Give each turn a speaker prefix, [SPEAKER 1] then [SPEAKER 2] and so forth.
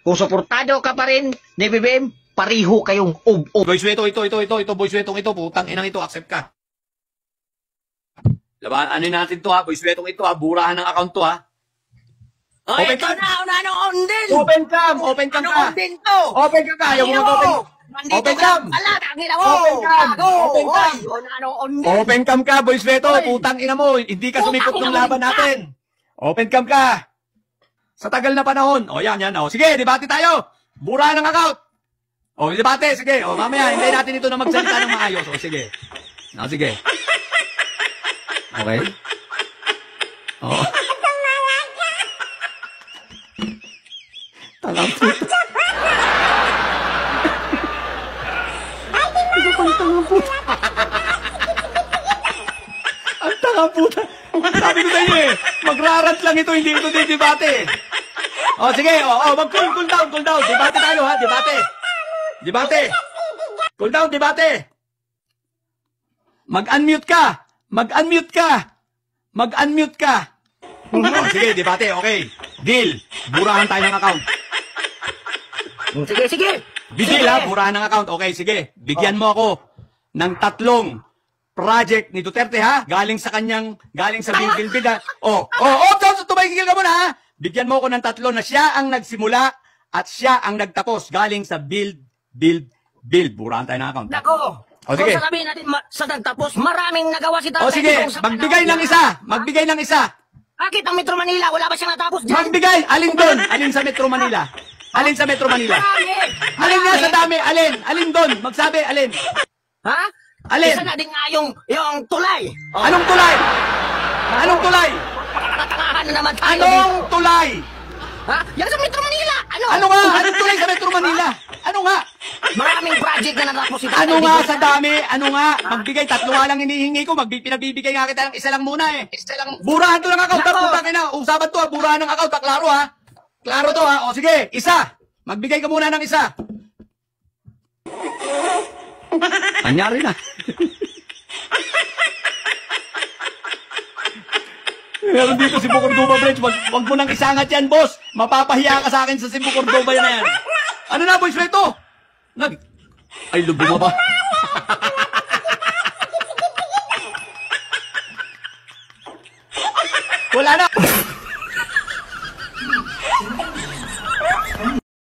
[SPEAKER 1] Kung suportado ka pa rin ni BBM, pariho kayong ub-ub.
[SPEAKER 2] Boy Sweto, ito, boy Sweto, ito, putang inang ito, accept ka. Laban, ano natin to ha, boy Sweto, ito ha, burahan ng account to ha.
[SPEAKER 3] Oy,
[SPEAKER 2] Open
[SPEAKER 3] ito
[SPEAKER 2] cam.
[SPEAKER 3] na, on din.
[SPEAKER 2] Open cam ka.
[SPEAKER 3] On din to.
[SPEAKER 2] Open cam ka, ayaw mo mag-open.
[SPEAKER 3] Nandito
[SPEAKER 2] Open
[SPEAKER 3] ka.
[SPEAKER 2] cam.
[SPEAKER 3] Ala, tangina mo.
[SPEAKER 2] Open cam. Open cam.
[SPEAKER 3] On din.
[SPEAKER 2] Open cam ka, boy Sweto, putang ina mo, hindi ka sumipot ng laban natin. Open cam ka. Sa tagal na panahon. O yan, o. Sige, debate tayo. Burahan ng account. O, debate, sige. O, mamaya, hintayin natin ito na magsalita ng maayos. O, sige. O, sige. Okay? O. Talang puta. Ito pang tangang puta. Ang tangang puta. Sabi ko sa inyo eh, magrarant lang ito, hindi ito debate. O, sige, mag-cool down. Debate tayo ha, debate. Cool down, debate. Mag-unmute ka. Sige, debate, okay. Deal. Burahan tayo ng account.
[SPEAKER 3] Sige.
[SPEAKER 2] Deal ha, burahan ng account. Okay, sige. Bigyan mo ako ng 3 project ni Duterte ha. Galing sa Bilbil ha. Tumigil ka muna ha. Bigyan mo ako ng 3 na siya ang nagsimula at siya ang nagtapos. Galing sa build. Burahan tayo ng account.
[SPEAKER 3] Nako.
[SPEAKER 2] O, sige.
[SPEAKER 3] Kung sasabihin natin sa nagtapos, maraming nagawa si Tatay.
[SPEAKER 2] O sige, magbigay ng isa.
[SPEAKER 3] Bakit ang Metro Manila? Wala ba siyang natapos dyan?
[SPEAKER 2] Magbigay, alin doon? Alin sa Metro Manila? Alin
[SPEAKER 3] Marami.
[SPEAKER 2] nga sa dami, alin doon? Magsabi, alin?
[SPEAKER 3] Ha?
[SPEAKER 2] Alin?
[SPEAKER 3] Isa na din nga yung tulay.
[SPEAKER 2] Anong tulay?
[SPEAKER 3] Pagkakatangahan na naman tayo.
[SPEAKER 2] Anong tulay?
[SPEAKER 3] Ha? Yan sa Metro Manila.
[SPEAKER 2] Ano nga? Anong tulay sa Metro Manila? Ano nga?
[SPEAKER 3] Maraming project na natapos si Tatay.
[SPEAKER 2] Ano nga sa dami? Ano nga? Magbigay, 3 nga lang hinihingi ko. Pinagbibigay nga kita ng isa lang muna eh. Burahan to ng account. Putang ina. Usapan to ha. Burahan ng account. Klaro ha. Klaro to ha. O sige, isa. Magbigay ka muna ng isa. Anyari na. Meron dito si Bucordoba Bridge. Wag mo nang isangat yan, boss. Mapapahiya ka sa akin sa Cebu Cordoba yan na yan. Ano na, boys, Reto? Ay, lubong ba? Wala na.